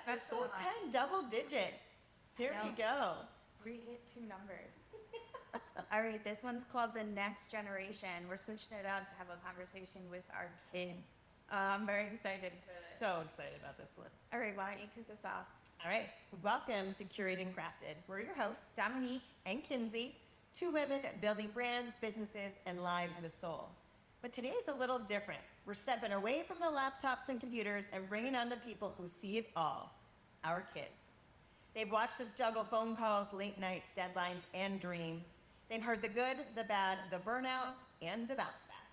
That's so 10 double digits. Here we go. We hit 2 numbers. All right, this one's called The Next Generation. We're switching it out to have a conversation with our kids. I'm very excited. So excited about this one. All right, why don't you kick us off? All right, welcome to Curated Crafted. We're your hosts, Dominique and Kinsey, 2 women building brands, businesses, and lives with soul. But today is a little different. We're stepping away from the laptops and computers and bringing on the people who see it all, our kids. They've watched us juggle phone calls, late nights, deadlines, and dreams. They've heard the good, the bad, the burnout, and the bounce back.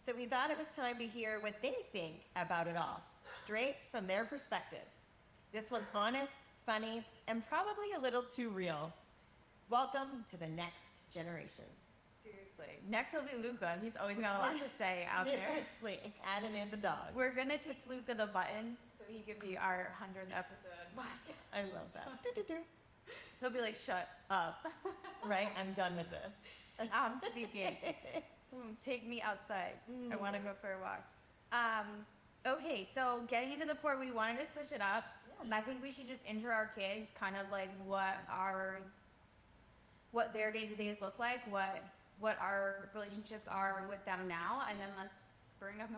So we thought it was time to hear what they think about it all, straight from their perspective. This one's honest, funny, and probably a little too real. Welcome to the next generation. Seriously. Next will be Luca. He's always got a lot to say out there. Seriously, it's Adam and the dog. We're going to teach Luca the button so he can be our 100th episode. I love that. He'll be like, shut up. Right? I'm done with this. I'm speaking. Take me outside. I want to go for a walk. Okay, so getting into the part, we wanted to switch it up. I think we should just intro our kids, kind of like what their day-to-days look like, what our relationships are with them now, and then let's bring them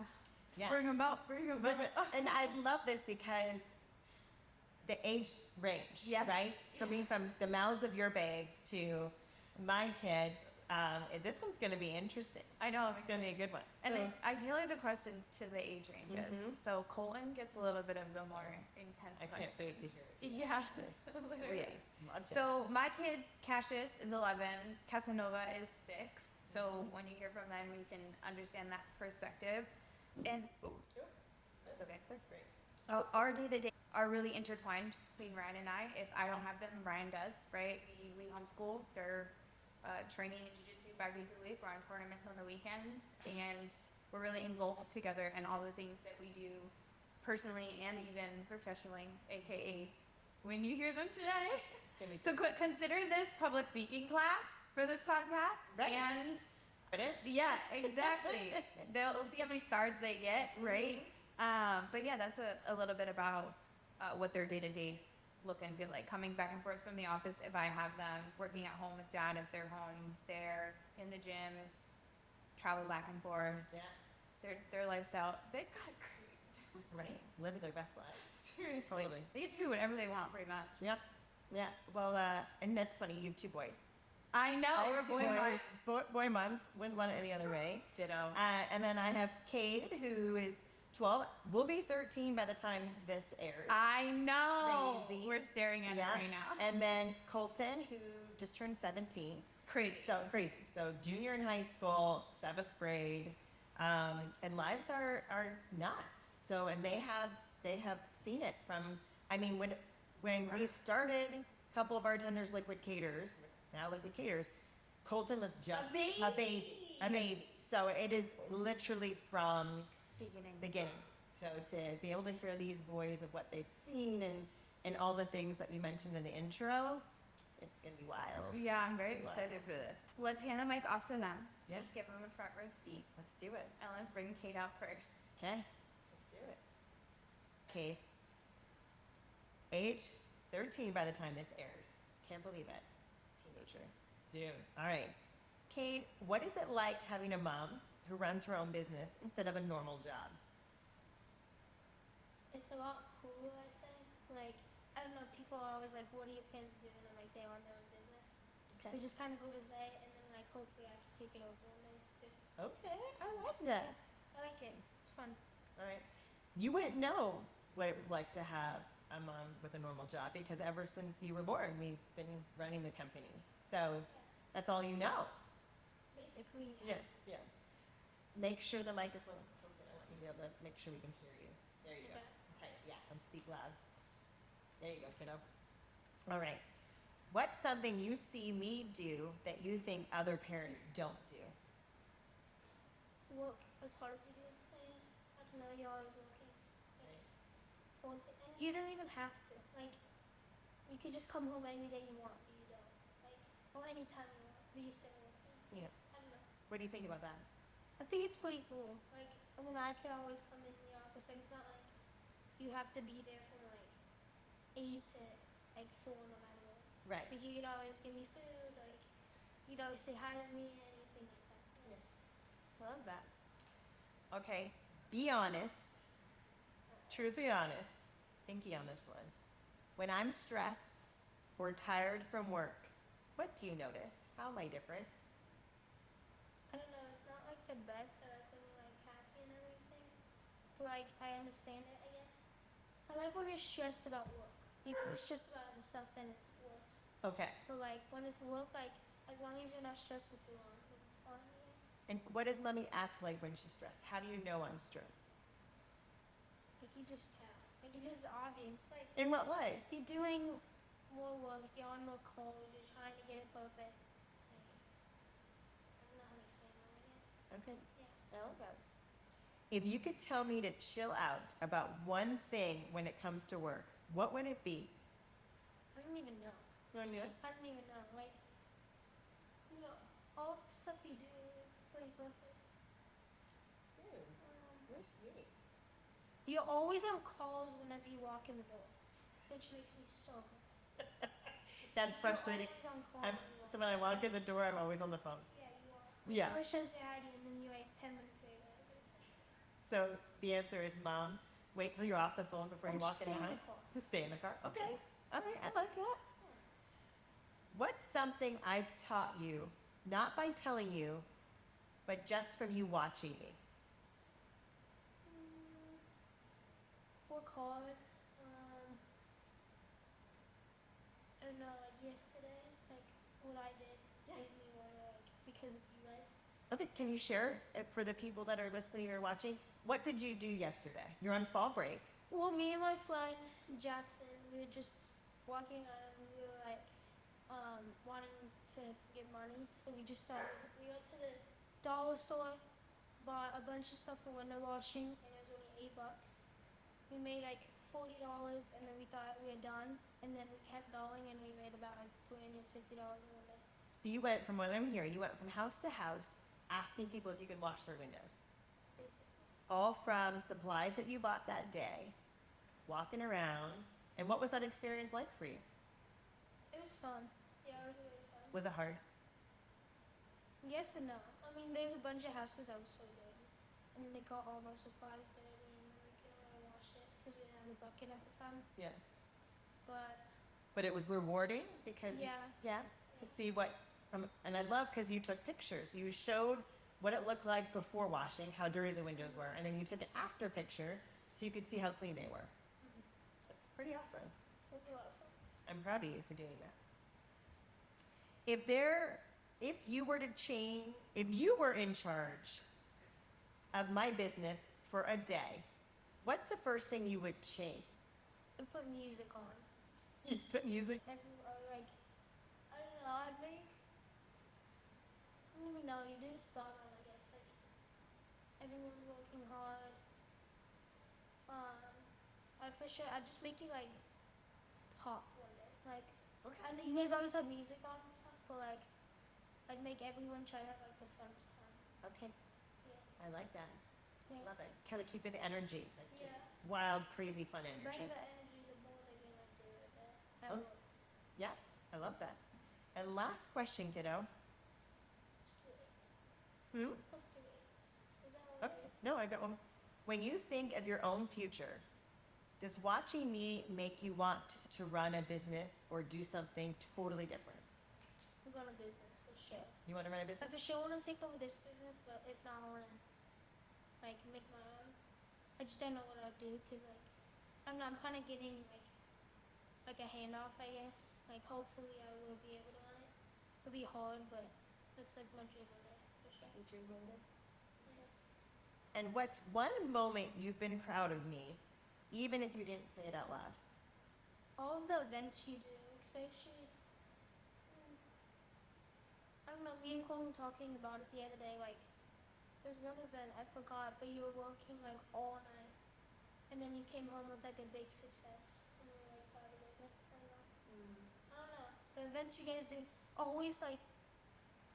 out. And I love this because the age range, right? Coming from the mouths of your babes to my kids, this one's going to be interesting. I know. It's going to be a good one. And I tailor the questions to the age ranges. Mm-hmm. So Kolton gets a little bit of the more intense questions. I can't wait to hear it. Yeah. Literally. Yes. So my kid, Cassius, is 11. Casanova is 6. So when you hear from them, you can understand that perspective. And that's okay. That's great. Our day-to-day are really intertwined between Ryan and I. If I don't have them, Ryan does, right? We homeschool. They're training in jiu-jitsu 5 days a week. We're on tournaments on the weekends. And we're really engulfed together in all the things that we do personally and even professionally, a.k.a. when you hear them today. So consider this public speaking class for this podcast. Right. And yeah, exactly. They'll see how many stars they get, right? But yeah, that's a little bit about what their day-to-day look and feel like. Coming back and forth from the office if I have them, working at home with dad if they're home, they're in the gym, travel back and forth. Yeah. Their lifestyle, they got great. Right. Living their best lives. Seriously. They get to do whatever they want pretty much. Yep. Yeah. Well, and that's funny, you have 2 boys. I know. We're boy moms. Wouldn't want it any other way. Ditto. And then I have Kade, who is 12. Will be 13 by the time this airs. I know. Crazy. We're staring at it right now. And then Kolton, who just turned 17. Crazy. So crazy. So junior in high school, 7th grade, and lives are nuts. So and they have seen it from. I mean, when we started, a couple of bartenders, liquid caters. Now liquid caters. Kolton was just a baby. So it is literally from beginning. So to be able to hear these boys of what they've seen and all the things that we mentioned in the intro, it's going to be wild. Yeah, I'm very excited for this. Let's hand the mic off to them. Yeah. Let's give them a front row seat. Let's do it. And let's bring Kate out first. Okay. Let's do it. Okay. Age 13 by the time this airs. Can't believe it. Teenager. Dude. All right. Kate, what is it like having a mom who runs her own business instead of a normal job? It's a lot cooler, I say. Like, I don't know, people are always like, what are your parents doing? And like, they own their own business. Okay. We just kind of go to say, and then like, hopefully I can take it over one day too. Okay. I like that. I like it. It's fun. All right. You wouldn't know what it was like to have a mom with a normal job because ever since you were born, we've been running the company. So that's all you know. Basically. Yeah. Make sure the microphone's tilted. I want you to be able to make sure we can hear you. There you go. Okay. Yeah, and speak loud. There you go, kiddo. All right. What's something you see me do that you think other parents don't do? Work as hard as you do. I don't know, you're always working. Right. And you don't even have to. Like, you could just come home any day you want, but you don't. Like, or anytime you want, but you're still working. Yes. I don't know. What do you think about that? I think it's pretty cool. Like, I mean, I can always come in the office, and it's not like you have to be there from like eat it like full no matter what. Right. Like you'd always give me food, like you'd always say hi to me, anything like that. Yes. Love that. Okay, be honest. Truthfully honest. Pinky on this one. When I'm stressed or tired from work, what do you notice? How am I different? I don't know, it's not like the best that I've been like happy and everything. But like I understand it, I guess. I like when you're stressed about work. If you're stressed about other stuff, then it's worse. Okay. But like when it's work, like as long as you're not stressed for too long, then it's fine, I guess. And what does Mommy act like when she's stressed? How do you know I'm stressed? Like you just tell. Like it's just obvious. Like In what way? you're doing more work, you're on more calls, you're trying to get it perfect. Like, I don't know how to explain that, I guess. Okay. Yeah. I love that. If you could tell me to chill out about one thing when it comes to work, what would it be? I don't even know. You want to do it? I don't even know. Like, you know, all the stuff you do is pretty perfect. You're sweet. You're always on calls whenever you walk in the door, which makes me so happy. That's frustrating. You're always on calls. So when I walk in the door, I'm always on the phone. Yeah, you are. Yeah. I should say hi to you, and then you like 10 minutes later. So the answer is, Mom, wait till you're off the phone before you Or walk in stay the in the house. car. Just stay in the car. Okay. All right. I like that. What's something I've taught you, not by telling you, but just from you watching me? Work hard. I don't know, like yesterday, like what I did made me want to like because of you guys. Okay, can you share for the people that are listening or watching? What did you do yesterday? You're on fall break. Well, me and my friend Jackson, we were just walking around. We were like wanting to get money, so we just started. We went to the dollar store, bought a bunch of stuff for window washing, and it was only $8. We made like $40, and then we thought we were done, and then we kept going, and we made about like $350 in a day. So you went from what I'm hearing, you went from house to house asking people if you could wash their windows. Basically. All from supplies that you bought that day, walking around. And what was that experience like for you? It was fun. Yeah, it was really fun. Was it hard? Yes and no. I mean, there's a bunch of houses that was so good, and then they got all of our supplies there, and we couldn't really wash it because we didn't have a bucket at the time. Yeah. But It was rewarding because yeah, to see what and I love because you took pictures. You showed what it looked like before washing, how dirty the windows were, and then you took an after picture so you could see how clean they were. That's pretty awesome. it was a lot of fun. I'm proud of you for doing that. If you were in charge of my business for a day, what's the first thing you would change? And put music on. Just put music. Like, I don't know, I don't even know, you just thought on, I guess, like, everyone's working hard. I'd just make it, like, pop one day. Like, Okay. I know you guys always have music on and stuff, but, like, I'd make everyone try to have, like, the funnest time. Okay. Yes. I like that. Yeah. Love it. Kind of keep it energy. Like Yeah. just wild, crazy fun The energy. better the energy, the more they're gonna do it at Oh. work. Yeah, I love that. And last question, kiddo. Hmm? Let's do it. Is that what Okay. No, I got one. When you think of your own future, does watching me make you want to run a business or do something totally different? I'm going to business for sure. You want to run a I business? for sure want to take over this business, but if not, I want to like make my own. I just don't know what I'd do because like I don't know. I'm kind of getting like a handoff, I guess. Like hopefully I will be able to run it. It'll be hard, but it's like my dream one day for sure. And what's one moment you've been proud of me, even if you didn't say it out loud? All of the events you do, especially. I don't know. Me and Kolton talking about it the other day. Like, there's one event I forgot, but you were working like all night, and then you came home with like a big success. And we were like proud of it. I don't know. I don't know. The events you guys do always like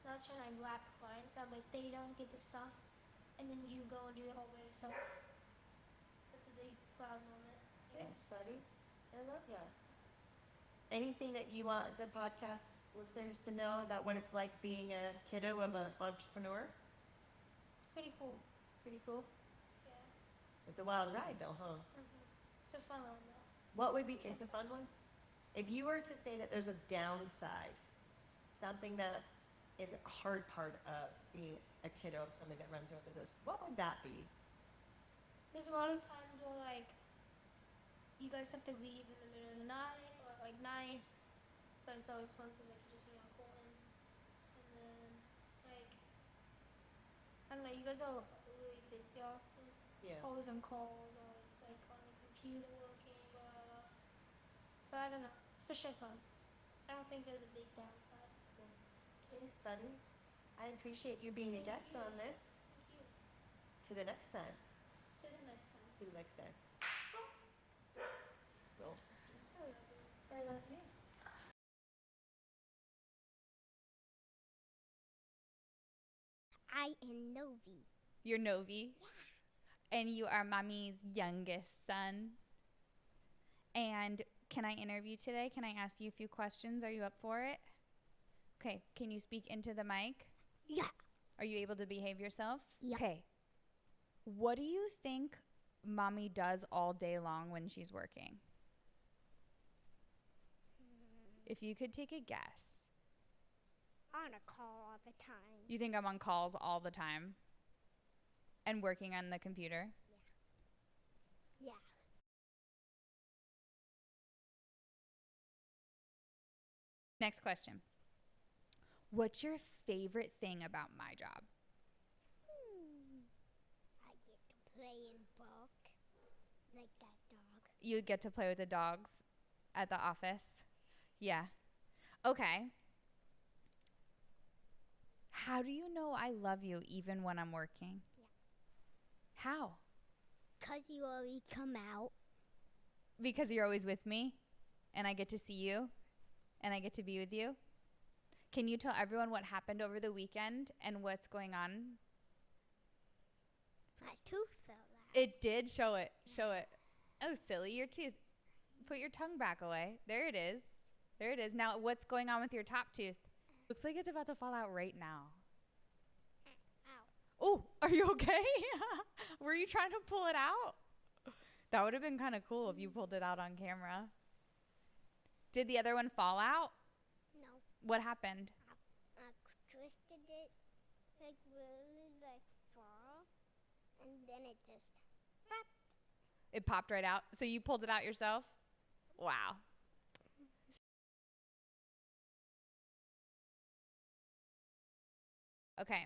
not trying to like lap clients out, but they don't get the stuff, and then you go and do it all by yourself. That's a big proud moment. Thanks, buddy. I love that. Anything that you want the podcast listeners to know about what it's like being a kiddo of an entrepreneur? It's pretty cool. Pretty cool. Yeah. It's a wild ride, though, huh? It's a fun one, though. What would be? It's a fun one. If you were to say that there's a downside, something that is a hard part of being a kiddo of somebody that runs your own business, what would that be? There's a lot of times where, like, you guys have to leave in the middle of the night or, like, night. But it's always fun because I can just be on Kolton. And then, like, I don't know, you guys are really busy often. Yeah. Always on calls, always, like, on the computer working, blah, blah, blah. But I don't know. It's for sure fun. I don't think there's a big downside. Okay, Sunny. I appreciate you being a guest on this. Thank you. To the next time. To the next time. To the next time. Cool. I love you. I am Novi. You're Novi? Yeah. And you are mommy's youngest son. And can I interview today? Can I ask you a few questions? Are you up for it? Okay. Can you speak into the mic? Yeah. Are you able to behave yourself? Yeah. Okay. What do you think mommy does all day long when she's working? If you could take a guess. On a call all the time. You think I'm on calls all the time? And working on the computer? Yeah. Next question. What's your favorite thing about my job? I get to play and bark like that dog. You get to play with the dogs at the office? Yeah. Okay. How do you know I love you even when I'm working? Yeah. How? 'Cause you always come out. Because you're always with me and I get to see you and I get to be with you? Can you tell everyone what happened over the weekend and what's going on? My tooth fell out. It did. Show it. Show it. Oh, silly. Your tooth. Put your tongue back away. There it is. There it is. Now, what's going on with your top tooth? Looks like it's about to fall out right now. Ow. Oh, are you okay? Were you trying to pull it out? That would have been kind of cool if you pulled it out on camera. Did the other one fall out? No. What happened? I twisted it like really like far, and then it just popped. It popped right out. So you pulled it out yourself? Wow. Okay.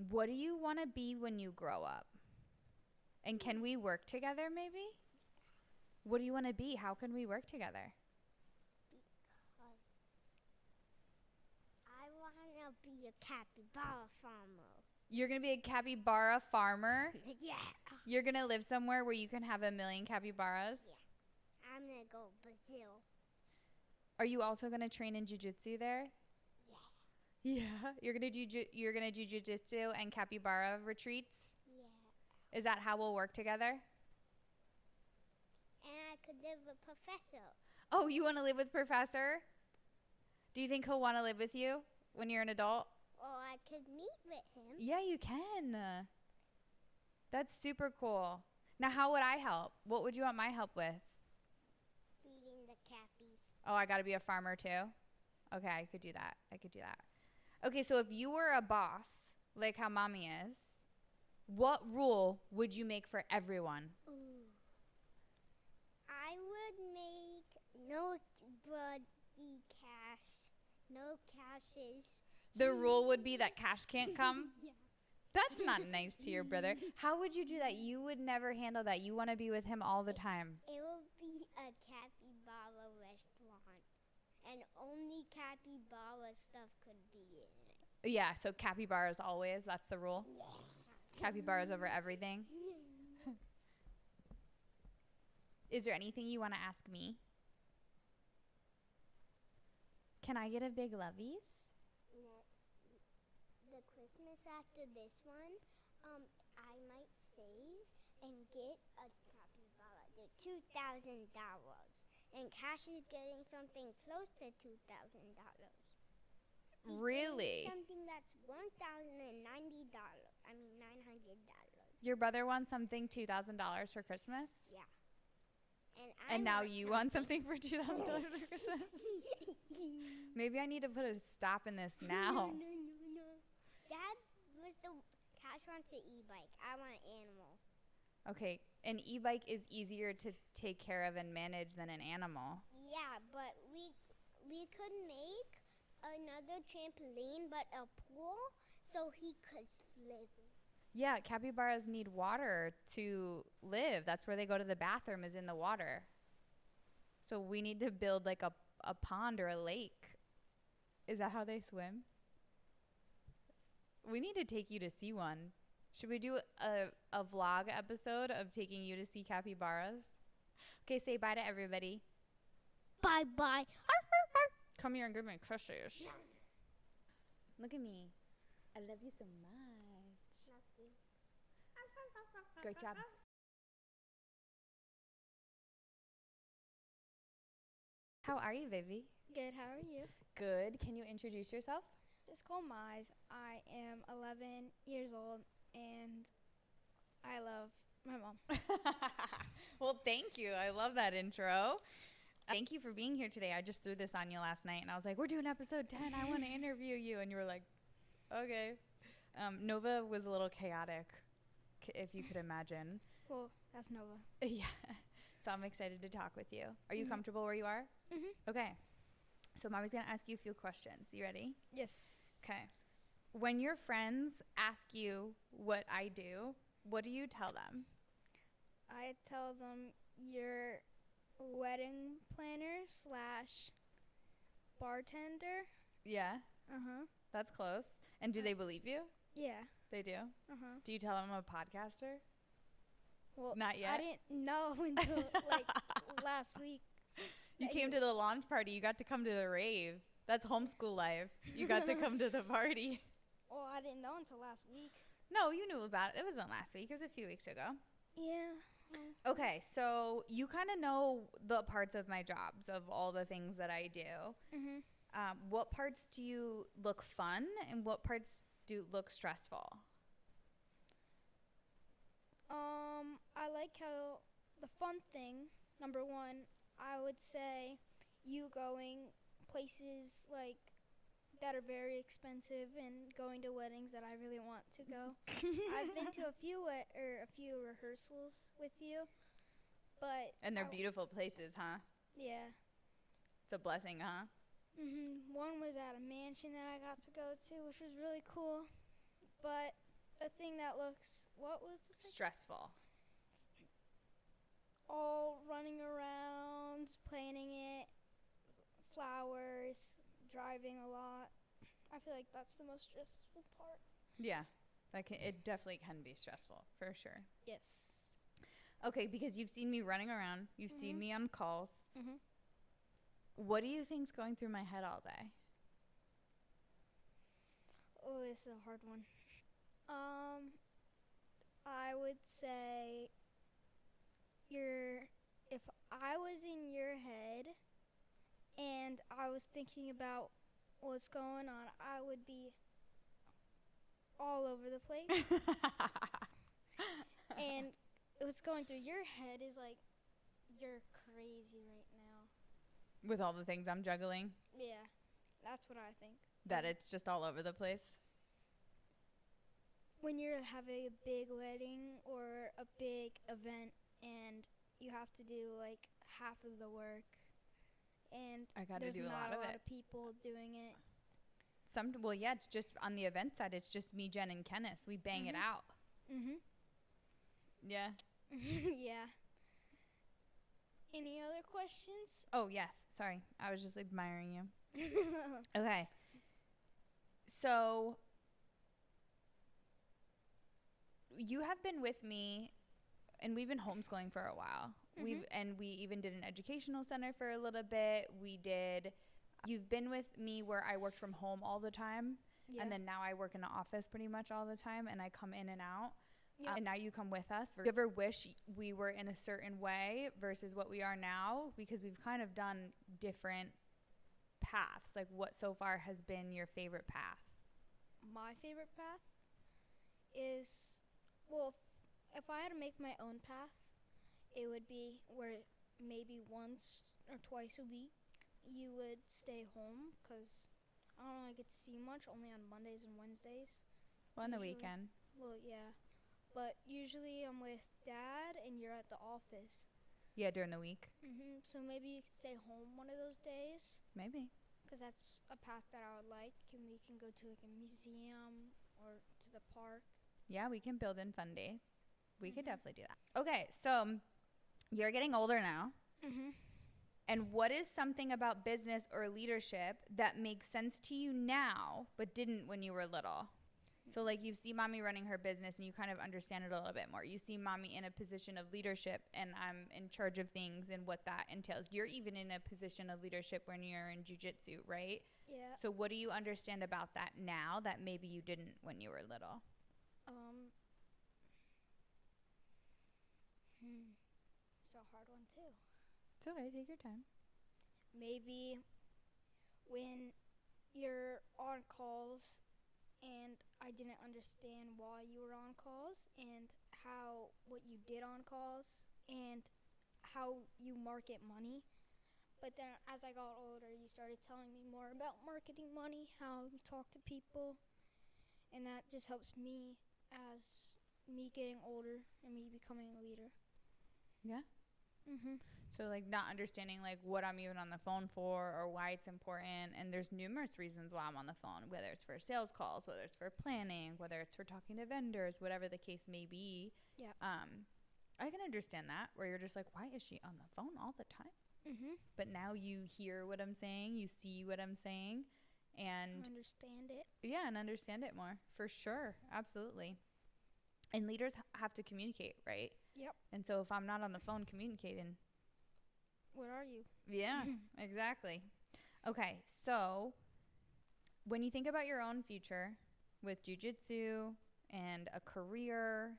What do you want to be when you grow up? And can we work together maybe? What do you want to be? How can we work together? Because I want to be a capybara farmer. You're going to be a capybara farmer? Yeah. You're going to live somewhere where you can have 1,000,000 capybaras? Yeah. I'm going to go Brazil. Are you also going to train in jiu-jitsu there? Yeah. Yeah. You're going to do jiu-jitsu and capybara retreats? Yeah. Is that how we'll work together? And I could live with Professor. Oh, you want to live with Professor? Do you think he'll want to live with you when you're an adult? Or I could meet with him. Yeah, you can. That's super cool. Now, how would I help? What would you want my help with? Feeding the cappies. Oh, I got to be a farmer too? Okay, I could do that. Okay, so if you were a boss, like how mommy is, what rule would you make for everyone? Ooh. I would make no bloody cash. No cashes. The rule would be that cash can't come? Yeah. That's not nice to your brother. How would you do that? You would never handle that. You want to be with him all the time. It will be a capybara restaurant. And only capybara stuff could be in it. Yeah, so capybaras always. That's the rule. Capybaras over everything. Is there anything you want to ask me? Can I get a big lovies? The Christmas after this one, I might save and get a capybara. They're $2,000. and Cassius getting something close to $2,000. Really? Something that's $1,090. I mean $900. Your brother wants something $2,000 for Christmas? Yeah. And now you want something for $2,000 for Christmas? Maybe I need to put a stop in this now. No. Dad Cash wants an e-bike. I want an animal. Okay, an e-bike is easier to take care of and manage than an animal. Yeah, but we could make another trampoline, but a pool, so he could swim. Yeah, capybaras need water to live. That's where they go to the bathroom, is in the water. So we need to build like a pond or a lake. Is that how they swim? We need to take you to see one. Should we do a vlog episode of taking you to see capybaras? Okay, say bye to everybody. Bye-bye. Come here and give me kisses. Look at me. I love you so much. Great job. How are you, baby? Good, how are you? Good. Can you introduce yourself? Just call Mize. I am 11 years old and I love my mom. Well, thank you. I love that intro. Thank you for being here today. I just threw this on you last night and I was like, we're doing episode 10. I want to interview you. And you were like, okay. Nova was a little chaotic, if you could imagine. Well, that's Nova. Yeah. So I'm excited to talk with you. Are you comfortable where you are? Mm-hmm. Okay. So I'm always going to ask you a few questions. You ready? Yes. Okay. When your friends ask you what I do, what do you tell them? I tell them you're wedding planner / bartender. Yeah. Uh-huh. That's close. And do they believe you? Yeah. They do? Uh-huh. Do you tell them I'm a podcaster? Well, Not yet? I didn't know until like last week. You came to the launch party. You got to come to the rave. That's homeschool life. You got to come to the party. Well, I didn't know until last week. No, you knew about it. It wasn't last week. It was a few weeks ago. Yeah. Okay, so you kind of know the parts of my jobs, of all the things that I do. Mm-hmm. What parts do you look fun and what parts do look stressful? I like how the fun thing, number one, I would say you going places like that are very expensive and going to weddings that I really want to go. I've been to a few rehearsals with you, but And they're beautiful places, huh? yeah. It's a blessing, huh? One was at a mansion that I got to go to, which was really cool. But a thing that looks, what was the second? Stressful. All running around, planning it, flowers, driving a lot. I feel like that's the most stressful part. Yeah, it definitely can be stressful, for sure. Yes. Okay, because you've seen me running around. You've seen me on calls. Mm-hmm. What do you think's going through my head all day? Oh, it's a hard one. I would say if I was in your head and I was thinking about what's going on, I would be all over the place. And what's going through your head is like, you're crazy right now. With all the things I'm juggling? Yeah, that's what I think. That it's just all over the place? When you're having a big wedding or a big event and you have to do like half of the work and I got to there's do a not lot of a lot it. of people doing it. Well, yeah, it's just on the event side, it's just me, Jen, and Kenneth. We bang it out. Mm-hmm. Yeah. Yeah. Any other questions? Oh, yes. Sorry. I was just admiring you. Okay. So you have been with me, and we've been homeschooling for a while. We even did an educational center for a little bit. You've been with me where I worked from home all the time. Yeah. And then now I work in the office pretty much all the time, and I come in and out. Yeah. And now you come with us. Do you ever wish we were in a certain way versus what we are now? Because we've kind of done different paths. Like, what so far has been your favorite path? My favorite path is, well, if I had to make my own path, it would be where maybe once or twice a week you would stay home, because I don't really get to see much, only on Mondays and Wednesdays. Well, on the Usually. weekend. Well, yeah. But usually I'm with Dad and you're at the office. Yeah, during the week. So maybe you could stay home one of those days, Maybe. because that's a path that I would like. And we can go to like a museum or to the park. Yeah, we can build in fun days. We could Mhm. definitely do that. Okay, so you're getting older now. And what is something about business or leadership that makes sense to you now but didn't when you were little? So, like, you see mommy running her business and you kind of understand it a little bit more. You see mommy in a position of leadership and I'm in charge of things and what that entails. You're even in a position of leadership when you're in jiu-jitsu, right? Yeah. So what do you understand about that now that maybe you didn't when you were little? It's a hard one too. It's okay. Take your time. Maybe when you're on calls and I didn't understand why you were on calls and how what you did on calls and how you market money. But then as I got older, you started telling me more about marketing money, how you talk to people, and that just helps me as me getting older and me becoming a leader. Yeah. So, like, not understanding, like, what I'm even on the phone for or why it's important. And there's numerous reasons why I'm on the phone, whether it's for sales calls, whether it's for planning, whether it's for talking to vendors, whatever the case may be. Yeah. I can understand that, where you're just like, why is she on the phone all the time? But now you hear what I'm saying, you see what I'm saying, and Understand it. yeah, and understand it more, for sure. Absolutely. And leaders have to communicate, right? Yep. And so if I'm not on the phone communicating, What are you? yeah, exactly. Okay, so when you think about your own future with jiu-jitsu and a career,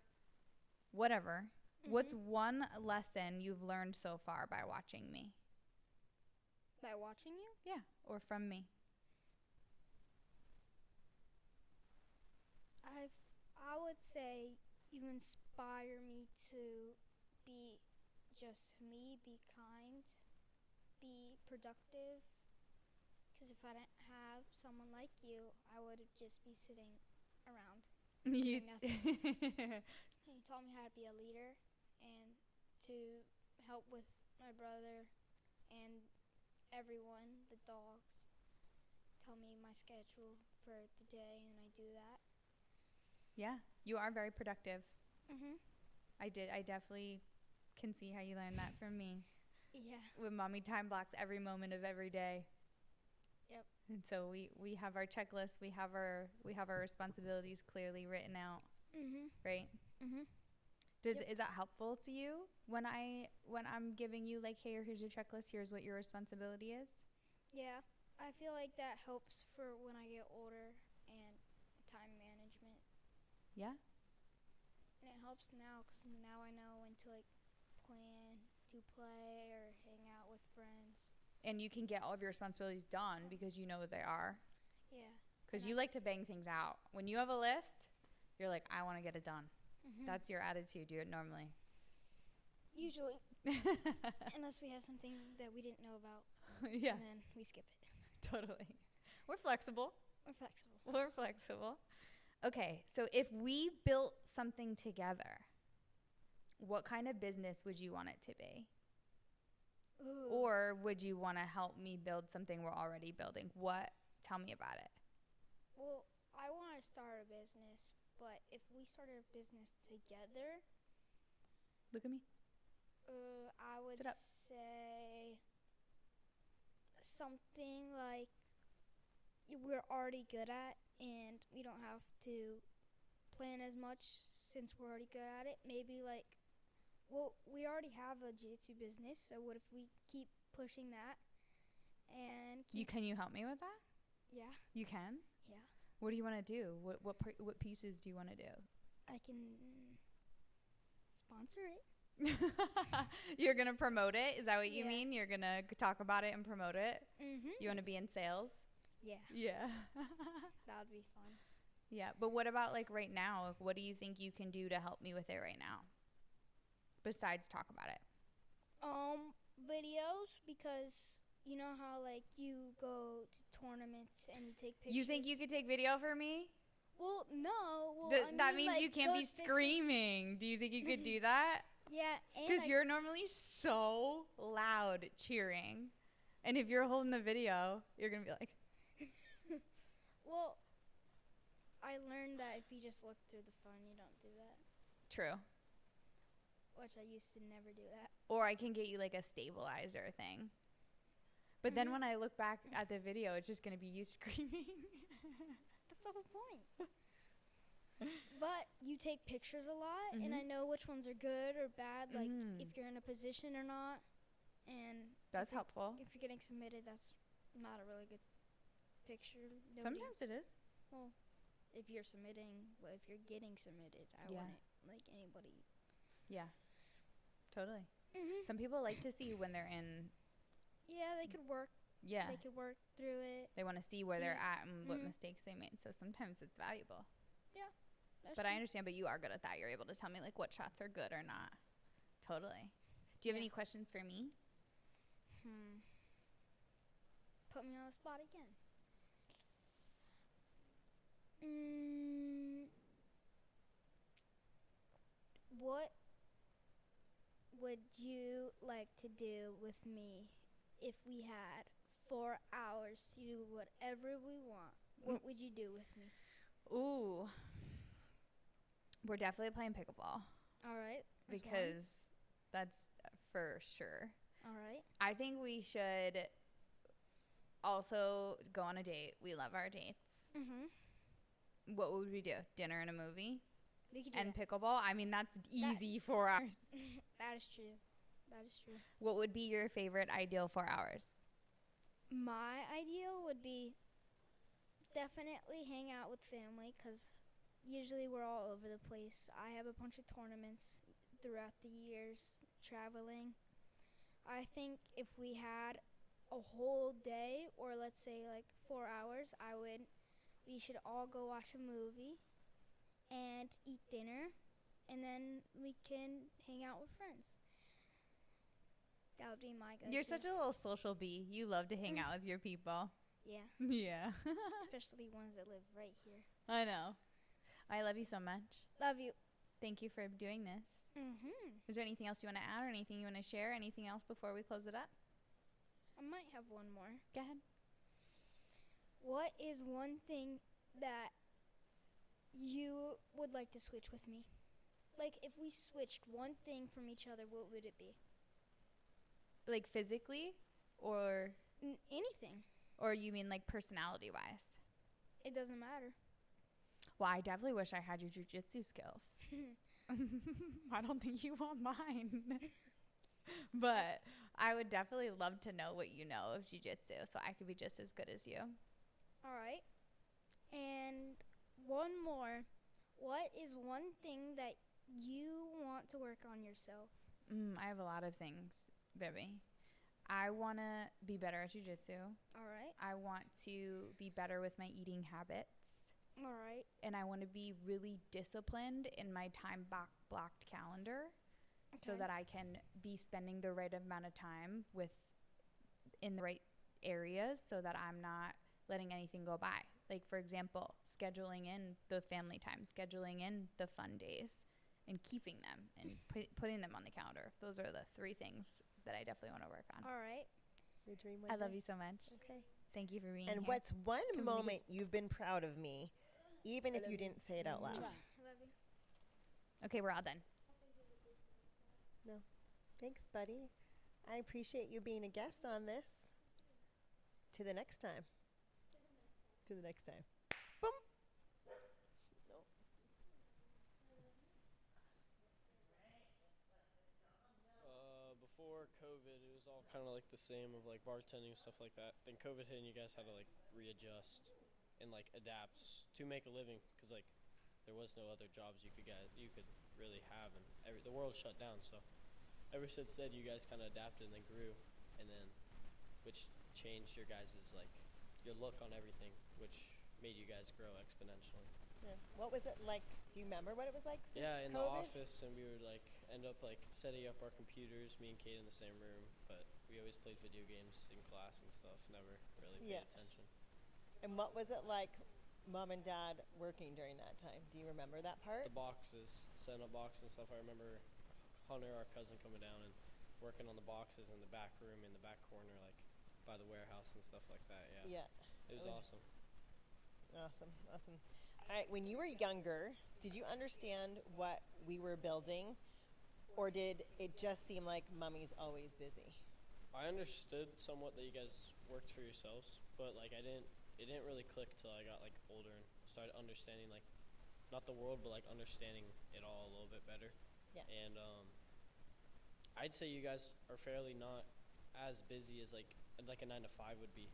whatever, what's one lesson you've learned so far by watching me? By watching you? Yeah, or from me. I would say you inspire me to be just me, be kind, be productive. Because if I didn't have someone like you, I would just be sitting around doing nothing. And you taught me how to be a leader and to help with my brother and everyone, the dogs. Tell me my schedule for the day, and I do that. Yeah, you are very productive. I definitely can see how you learned that from me. Yeah. With mommy time blocks every moment of every day. Yep. And so we have our checklist, we have our responsibilities clearly written out, right? Is that helpful to you when I'm giving you, like, hey, here's your checklist, here's what your responsibility is? Yeah, I feel like that helps for when I get older and time management. Yeah. And it helps now because now I know when to, like, plan to play or hang out with friends. And you can get all of your responsibilities done because you know what they are. Yeah. Because you like to bang things out. When you have a list, you're like, I want to get it done. That's your attitude. You do it normally. Usually. Unless we have something that we didn't know about. Yeah. And then we skip it. Totally. We're flexible. We're flexible. We're flexible. Okay, so if we built something together, what kind of business would you want it to be? Ooh. Or would you want to help me build something we're already building? Tell me about it. Well, I want to start a business, but if we started a business together, Look at me. I would Sit up. say something like we're already good at and we don't have to plan as much since we're already good at it. Maybe like, well, we already have a jiu-jitsu business, so what if we keep pushing that and Can you help me with that? Yeah. You can? Yeah. What do you want to do? What pieces do you want to do? I can sponsor it. You're going to promote it? Is that what you Yeah. mean? You're going to talk about it and promote it? Mm-hmm. You want to be in sales? Yeah, Yeah. that would be fun. Yeah. But what about like right now? What do you think you can do to help me with it right now? Besides talk about it. Videos, because you know how like you go to tournaments and you take pictures. You think you could take video for me? Well, no. Well, That I means mean, like, you can't be those pictures- screaming. Do you think you could do that? Yeah, and Because you're normally so loud cheering. And if you're holding the video, you're going to be like, well, I learned that if you just look through the phone, you don't do that. true. Which I used to never do that. Or I can get you like a stabilizer thing. But then Mhm. when I look back at the video, it's just going to be you screaming. That's the whole point. But you take pictures a lot, and Mhm. I know which ones are good or bad, like Mhm. if you're in a position or not. And That's if helpful. If you're getting submitted, that's not a really good picture. Nobody- Sometimes it is. Well, if you're submitting, well, if you're getting submitted, I Yeah. want it like anybody. Yeah. Totally. Mm-hmm. Some people like to see when they're in. Yeah, they could work. Yeah. They could work through it. They want to see where they're See- at and what Mhm. mistakes they made. So sometimes it's valuable. That's But I true. understand, but you are good at that. You're able to tell me like what shots are good or not. Totally. Do you have Yeah. any questions for me? Put me on the spot again. What would you like to do with me if we had 4 hours to do whatever we want? What would you do with me? Ooh. We're definitely playing pickleball All right. that's one. because that's for sure. All right. I think we should also go on a date. We love our dates. Mm-hmm. What would we do? Dinner and a movie? We could do And that. pickleball? I mean, that's easy 4 hours. That is true. That is true. What would be your favorite ideal 4 hours? My ideal would be definitely hang out with family, because usually we're all over the place. I have a bunch of tournaments throughout the years traveling. I think if we had a whole day, or let's say like 4 hours, we should all go watch a movie and eat dinner, and then we can hang out with friends. That would be my go-to. You're such a little social bee. You love to hang out with your people. Yeah, Yeah. especially ones that live right here. I know. I love you so much. Love you. Thank you for doing this. Mm-hmm. Is there anything else you want to add or anything you want to share? Anything else before we close it up? I might have one more. Go ahead. What is one thing that you would like to switch with me? Like, if we switched one thing from each other, what would it be? Like physically or Anything. you mean like personality wise? It doesn't matter. Well, I definitely wish I had your jujitsu skills. I don't think you want mine. But I would definitely love to know what you know of jujitsu so I could be just as good as you. All right. And one more. What is one thing that you want to work on yourself? I have a lot of things, baby. I want to be better at jujitsu. All right. I want to be better with my eating habits. All right. And I want to be really disciplined in my time blocked calendar so Okay. that I can be spending the right amount of time in the right areas so that I'm not letting anything go by. Like, for example, scheduling in the family time, scheduling in the fun days, and keeping them and putting them on the calendar. Those are the 3 things that I definitely want to work on. All right. We dream one I love day. you so much. Okay. Thank you for being And here. what's one Can we- moment you've been proud of me, even if you didn't say it out loud? I love you. Okay, we're all done. Thanks, buddy. I appreciate you being a guest on this. To the next time. To the next time. Boom. Before COVID, it was all kind of like the same of like bartending and stuff like that. Then COVID hit and you guys had to like readjust and like adapt to make a living because like there was no other jobs you could really have, and the world shut down. So ever since then, you guys kind of adapted and then grew, and then which changed your guys' like your look on everything, which made you guys grow exponentially. Yeah. What was it like? Do you remember what it was like? Through Yeah, in the COVID? office, and we would like end up like setting up our computers, me and Kade in the same room, but we always played video games in class and stuff. Never really paid Yeah. attention. And what was it like, mom and dad working during that time? Do you remember that part? The boxes, setting up boxes and stuff. I remember Hunter, our cousin, coming down and working on the boxes in the back room, in the back corner, like by the warehouse and stuff like that. Yeah, Yeah. it was awesome. Awesome. Awesome. All right. When you were younger, did you understand what we were building, or did it just seem like mommy's always busy? I understood somewhat that you guys worked for yourselves, but like it didn't really click till I got like older and started understanding like not the world, but like understanding it all a little bit better. Yeah. And I'd say you guys are fairly not as busy as like a 9 to 5 would be.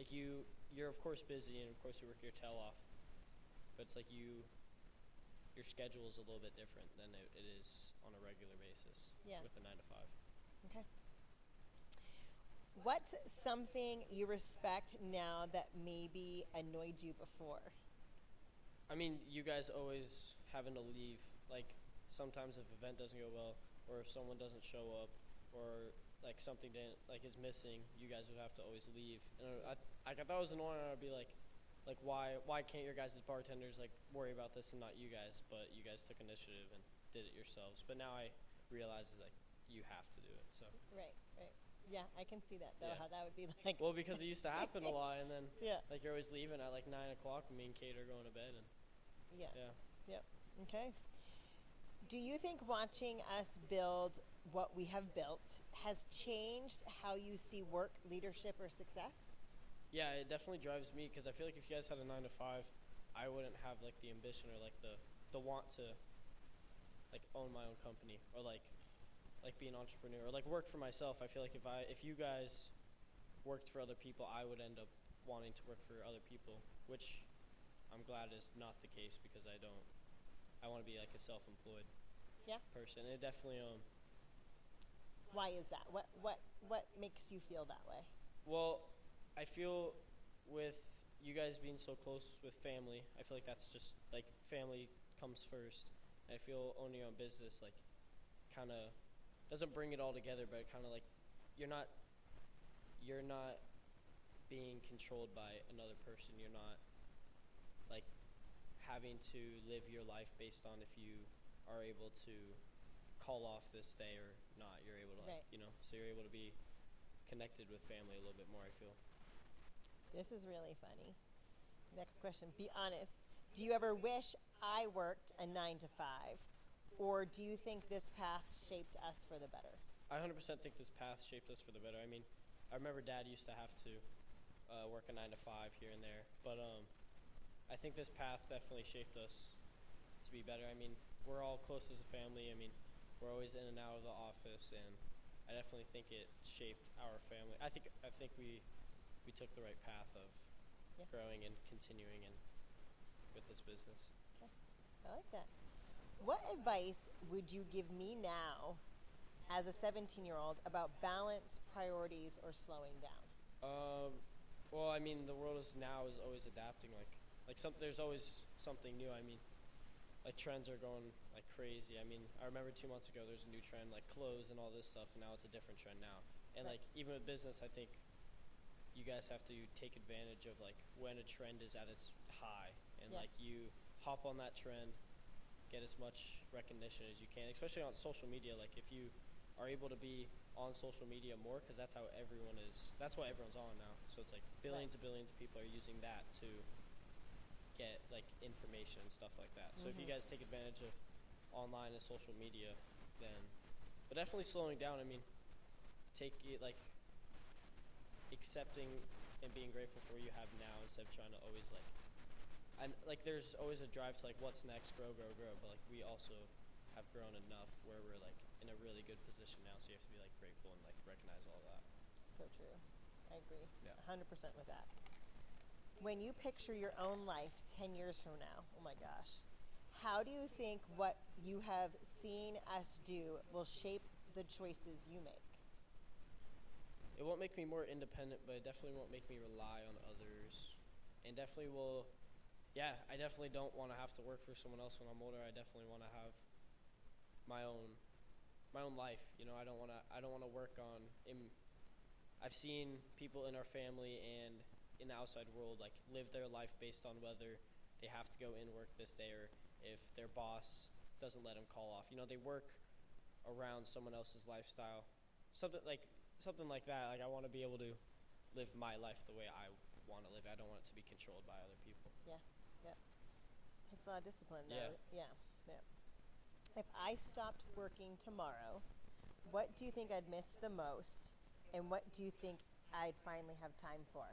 You're of course busy, and of course you work your tail off, but it's like your schedule is a little bit different than it is on a regular basis. Yeah. With the 9 to 5. Okay. What's something you respect now that maybe annoyed you before? I mean, you guys always having to leave. Like, sometimes if an event doesn't go well, or if someone doesn't show up, or like something is missing, you guys would have to always leave. And I thought it was annoying. I'd be like why can't your guys' bartenders like worry about this and not you guys? But you guys took initiative and did it yourselves. But now I realize that like you have to do it. So. Right. Yeah, I can see that though. Yeah. How that would be like. Well, because it used to happen a lot, and then Yeah. like you're always leaving at like 9 o'clock, and me and Kate are going to bed, and Yeah. yeah. Okay. Do you think watching us build what we have built has changed how you see work, leadership, or success? Yeah, it definitely drives me, because I feel like if you guys had a 9 to 5, I wouldn't have like the ambition or like the want to like own my own company, or like be an entrepreneur, or like work for myself. I feel like if you guys worked for other people, I would end up wanting to work for other people, which I'm glad is not the case, because I want to be like a self-employed Yeah. person. It definitely Why is that? What makes you feel that way? well, I feel with you guys being so close with family, I feel like that's just like family comes first. And I feel owning your own business like kind of doesn't bring it all together, but it kind of like you're not being controlled by another person. You're not like having to live your life based on if you are able to call off this day or not. You're able to, like, Right. so you're able to be connected with family a little bit more, I feel. This is really funny. Next question. Be honest. Do you ever wish I worked a 9 to 5? Or do you think this path shaped us for the better? I 100% think this path shaped us for the better. I mean, I remember Dad used to have to work a 9 to 5 here and there, but I think this path definitely shaped us to be better. I mean, we're all close as a family. I mean, we're always in and out of the office, and I definitely think it shaped our family. I think we took the right path of Yeah. growing and continuing and with this business. I like that. What advice would you give me now as a 17-year-old about balance, priorities, or slowing down? Well, I mean, the world is always adapting. There's always something new. I mean, like trends are going like crazy. I mean, I remember 2 months ago there's a new trend like clothes and all this stuff, and now it's a different trend now. And Right. like even with business, I think you guys have to take advantage of like when a trend is at its high, and Yes. like you hop on that trend, get as much recognition as you can, especially on social media. Like if you are able to be on social media more, because that's what everyone's on now. So it's like billions and billions of people are using that to get like information and stuff like that. So if you guys take advantage of online and social media, then, but definitely slowing down. I mean, take it like accepting and being grateful for what you have now, instead of trying to always like, and like there's always a drive to like what's next, grow, but like we also have grown enough where we're like in a really good position now, so you have to be like grateful and like recognize all that. So true. I agree. Yeah. 100% with that. When you picture your own life 10 years from now, oh my gosh, how do you think what you have seen us do will shape the choices you make? It won't make me more independent, but it definitely won't make me rely on others. And definitely will, yeah, I definitely don't want to have to work for someone else when I'm older. I definitely want to have my own life. You know, I don't want to work on. I've seen people in our family and in the outside world like live their life based on whether they have to go in work this day or if their boss doesn't let them call off. You know, they work around someone else's lifestyle. Something like that. Like I want to be able to live my life the way I want to live. I don't want it to be controlled by other people. Yeah. Takes a lot of discipline, though. Yeah. Yeah. If I stopped working tomorrow, what do you think I'd miss the most, and what do you think I'd finally have time for?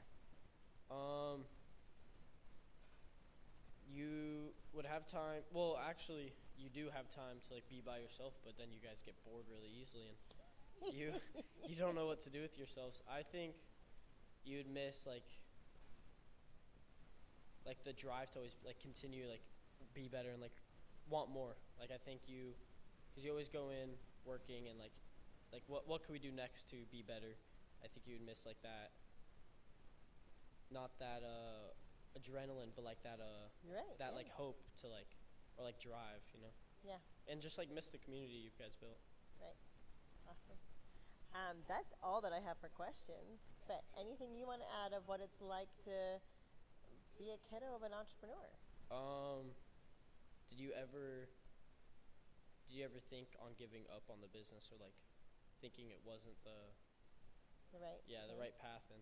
You would have time. Well, actually, you do have time to like be by yourself, but then you guys get bored really easily, and you don't know what to do with yourselves. I think you'd miss like the drive to always like continue like be better and like want more. Like I think because you always go in working and like what can we do next to be better? I think you'd miss like that. Not that adrenaline, but like that You're right. that like hope to like or like drive, you know. Yeah. And just like miss the community you guys built. Right. Awesome. That's all that I have for questions. But anything you want to add of what it's like to be a kiddo of an entrepreneur? Did you ever think on giving up on the business or like thinking it wasn't the right path, and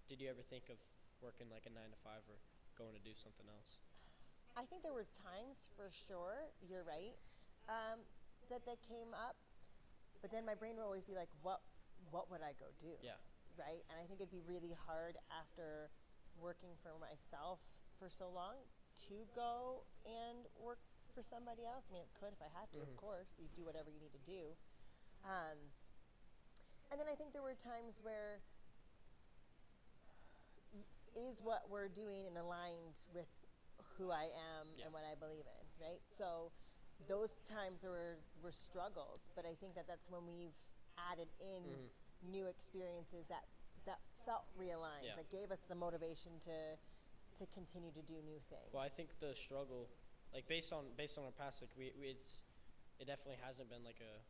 did you ever think of working like a 9 to 5 or going to do something else? I think there were times for sure, you're right, that came up. But then my brain would always be like, what would I go do? Yeah. Right? And I think it'd be really hard after working for myself for so long to go and work for somebody else. I mean, it could if I had to, of course. You do whatever you need to do. And then I think there were times where is what we're doing and aligned with who I am and what I believe in, right? So those times were struggles, but I think that's when we've added in new experiences that felt realigned, that gave us the motivation to continue to do new things. Well, I think the struggle, like based on our past, like it definitely hasn't been like a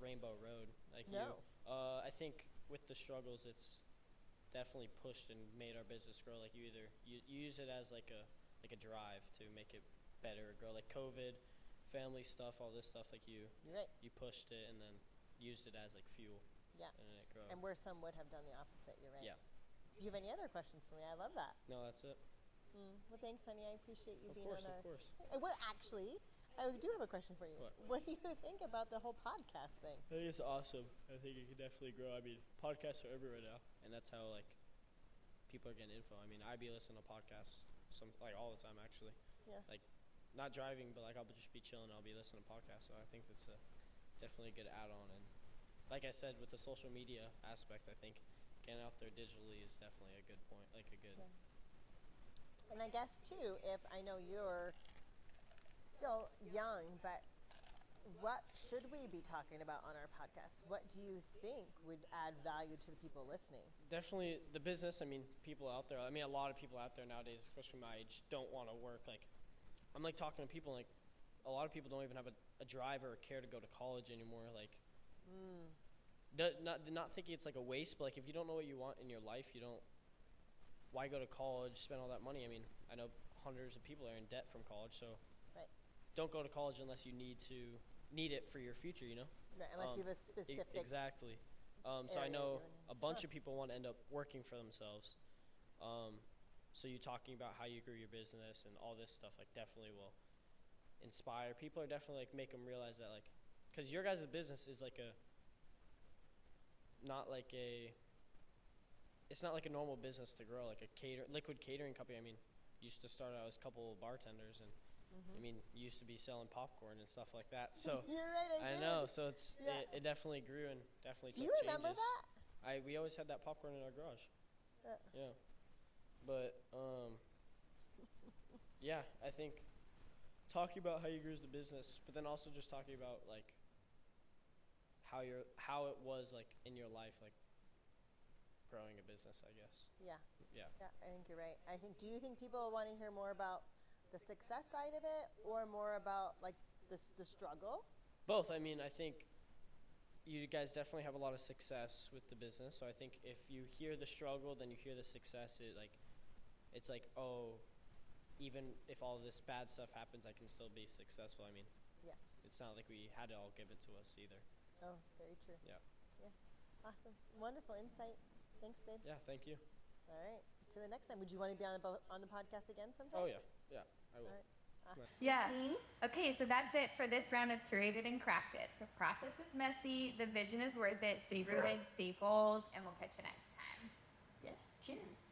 rainbow road. Like no. I think with the struggles, it's definitely pushed and made our business grow. Like you use it as like a drive to make it better or grow. Like COVID, family stuff, all this stuff. Like you're right. You pushed it and then used it as like fuel. Yeah. And then it grew. And where some would have done the opposite. You're right. Yeah. Do you have any other questions for me? I love that. No, that's it. Well, thanks, honey. I appreciate you being on our. Of course. Well, actually, I do have a question for you. What do you think about the whole podcast thing? I think it's awesome. I think it can definitely grow. I mean, podcasts are everywhere now, and that's how like people are getting info. I mean, I be listening to podcasts all the time actually. Yeah. Like, not driving, but like I'll just be chilling. I'll be listening to podcasts. So I think that's definitely a good add-on. And like I said, with the social media aspect, I think getting out there digitally is definitely a good point. Like a good. Yeah. And I guess too, if I know you're still young, but what should we be talking about on our podcast? What do you think would add value to the people listening? Definitely the business. I mean, people out there. I mean, a lot of people out there nowadays, especially my age, don't want to work. Like, I'm like talking to people like a lot of people don't even have a drive or a care to go to college anymore. Like, not thinking it's like a waste, but like if you don't know what you want in your life, you don't. Why go to college, spend all that money? I mean, I know hundreds of people are in debt from college, so right. Don't go to college unless you need it for your future, you know? Right, unless you have a specific exactly. So I know a bunch of people want to end up working for themselves. So you talking about how you grew your business and all this stuff, like definitely will inspire people, or definitely like make them realize that, like, because your guys' business is like it's not like a normal business to grow, like a liquid catering company. I mean, used to start out as a couple of bartenders, and I mean, you used to be selling popcorn and stuff like that. So you're right, I know. So it definitely grew and definitely took Do changes. you remember that? We always had that popcorn in our garage. Yeah. But yeah, I think talking about how you grew the business, but then also just talking about like how it was like in your life, like growing a business, I guess. Yeah. Yeah. Yeah, I think you're right. Do you think people want to hear more about the success side of it or more about like the struggle? Both. I mean, I think you guys definitely have a lot of success with the business. So I think if you hear the struggle, then you hear the success. It's like, oh, even if all this bad stuff happens, I can still be successful. I mean, Yeah. it's not like we had it all given to us either. Oh, very true. Yeah. Yeah. Awesome. Wonderful insight. Thanks, babe. Yeah. Thank you. All right. To the next time. Would you want to be on the podcast again sometime? Oh yeah. Yeah. I will. All right. Awesome. Yeah. Okay, so that's it for this round of Curated and Crafted. The process is messy, the vision is worth it. Stay rooted, stay bold, and we'll catch you next time. Yes. Cheers.